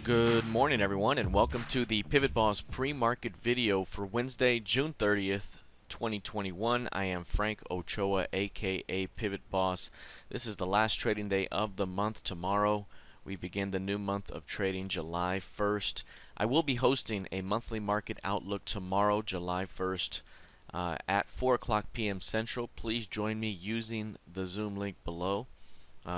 Good morning, everyone, and welcome to the PivotBoss pre-market video for Wednesday, June 30th, 2021. I am Frank Ochoa, aka PivotBoss. This is the last trading day of the month. Tomorrow, we begin the new month of trading, July 1st. I will be hosting a monthly market outlook tomorrow, July 1st, at 4 o'clock p.m. Central. Please join me using the Zoom link below.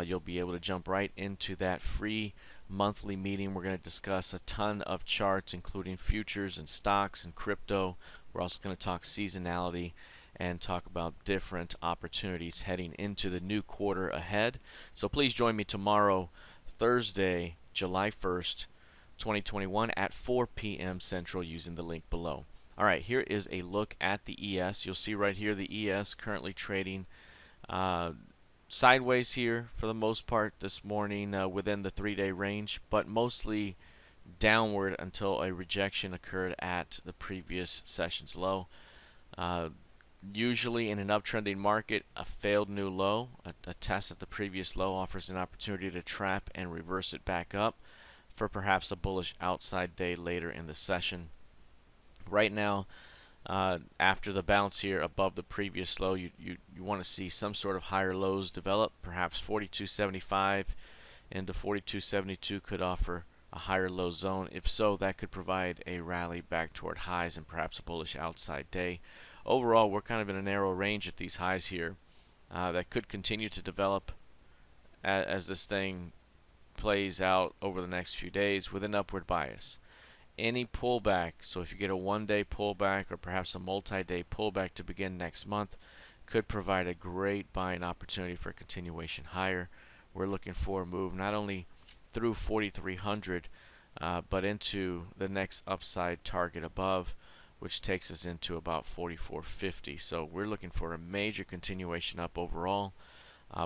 You'll be able to jump right into that free monthly meeting. We're going to discuss a ton of charts, including futures and stocks and crypto. We're also going to talk seasonality and talk about different opportunities heading into the new quarter ahead. So please join me tomorrow, Thursday, July 1st, 2021 at 4 p.m. Central using the link below. All right, here is a look at the ES. You'll see right here the ES currently trading sideways here for the most part this morning within the 3-day range, but mostly downward until a rejection occurred at the previous session's low. Usually in an uptrending market, a failed new low, a test at the previous low, offers an opportunity to trap and reverse it back up for perhaps a bullish outside day later in the session. Right now, after the bounce here above the previous low, you want to see some sort of higher lows develop. Perhaps 42.75 into 42.72 could offer a higher low zone. If so, that could provide a rally back toward highs and perhaps a bullish outside day. Overall, we're kind of in a narrow range at these highs here that could continue to develop as this thing plays out over the next few days with an upward bias. Any pullback, so if you get a one-day pullback or perhaps a multi-day pullback to begin next month, could provide a great buying opportunity for a continuation higher. We're looking for a move not only through 4,300 but into the next upside target above, which takes us into about 44.50. So we're looking for a major continuation up overall,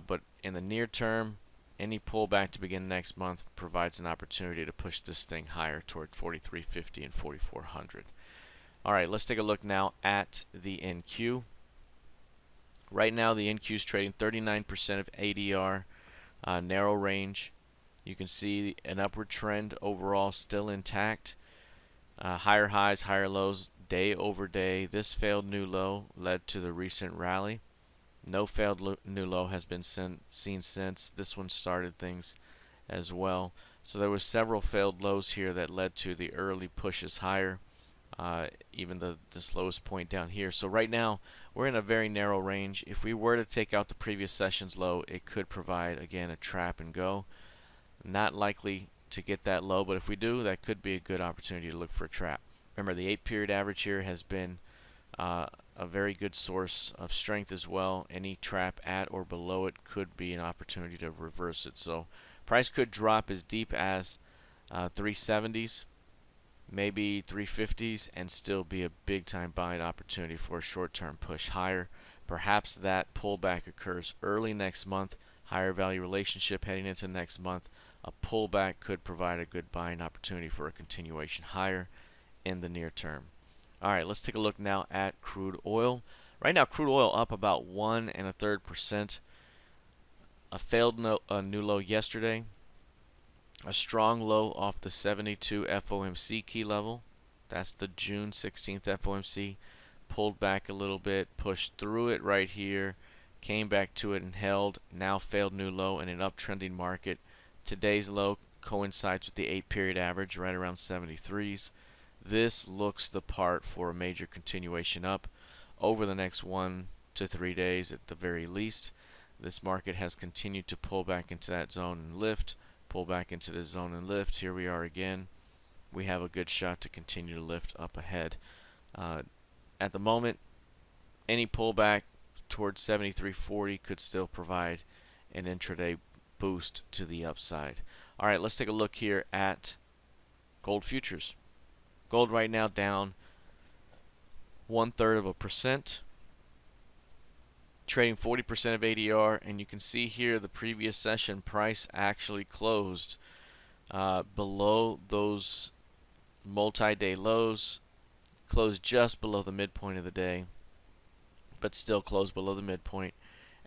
but in the near term, any pullback to begin next month provides an opportunity to push this thing higher toward 43.50 and 4400. All right, let's take a look now at the NQ. Right now, the NQ is trading 39% of ADR, narrow range. You can see an upward trend overall still intact. Higher highs, higher lows, day over day. This failed new low led to the recent rally. No failed new low has been seen since. This one started things as well. So there were several failed lows here that led to the early pushes higher, even the slowest point down here. So right now we're in a very narrow range. If we were to take out the previous session's low, it could provide again a trap and go. Not likely to get that low, but if we do, that could be a good opportunity to look for a trap. Remember, the 8-period average here has been a very good source of strength as well. Any trap at or below it could be an opportunity to reverse it. So price could drop as deep as 370s, maybe 350s, and still be a big time buying opportunity for a short-term push higher. Perhaps that pullback occurs early next month. Higher value relationship heading into next month. A pullback could provide a good buying opportunity for a continuation higher in the near term. All right, let's take a look now at crude oil. Right now, crude oil up about 1 1/3%. A failed new low yesterday. A strong low off the 72 FOMC key level. That's the June 16th FOMC. Pulled back a little bit, pushed through it right here, came back to it and held. Now failed new low in an uptrending market. Today's low coincides with the 8-period average right around 73s. This looks the part for a major continuation up over the next 1 to 3 days at the very least. This market has continued to pull back into that zone and lift, pull back into the zone and lift. Here we are again. We have a good shot to continue to lift up ahead. At the moment, any pullback towards 73.40 could still provide an intraday boost to the upside. All right, let's take a look here at gold futures. Gold right now down 1/3%, trading 40% of ADR, and you can see here the previous session price actually closed below those multi-day lows, closed just below the midpoint of the day, but still closed below the midpoint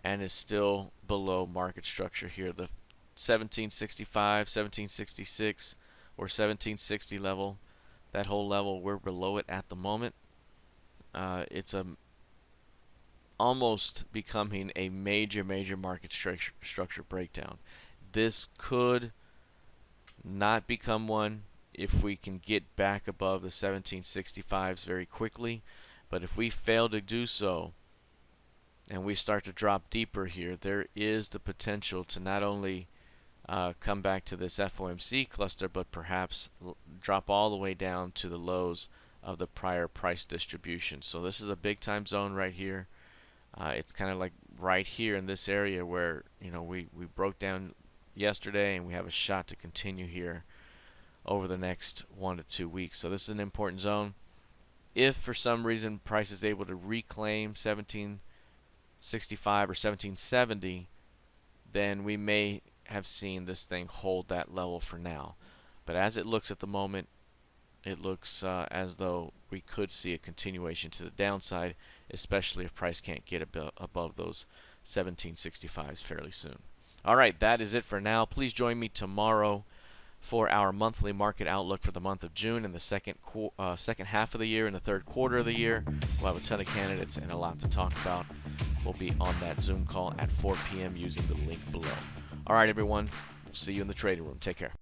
and is still below market structure here. The 1765, 1766 or 1760 level. That whole level, we're below it at the moment. It's almost becoming a major market structure breakdown. This could not become one if we can get back above the 1765s very quickly, but if we fail to do so and we start to drop deeper here, there is the potential to not only come back to this FOMC cluster, but perhaps drop all the way down to the lows of the prior price distribution. So this is a big time zone right here. It's kind of like right here in this area where we broke down yesterday, and we have a shot to continue here over the next 1 to 2 weeks. So this is an important zone. If for some reason price is able to reclaim 1765 or 1770, then we may have seen this thing hold that level for now. But as it looks at the moment, it looks as though we could see a continuation to the downside, especially if price can't get above those 1765s fairly soon. All right, that is it for now. Please join me tomorrow for our monthly market outlook for the month of June and the second half of the year and the third quarter of the year. We'll have a ton of candidates and a lot to talk about. We'll be on that Zoom call at 4 p.m. using the link below. All right, everyone. We'll see you in the trading room. Take care.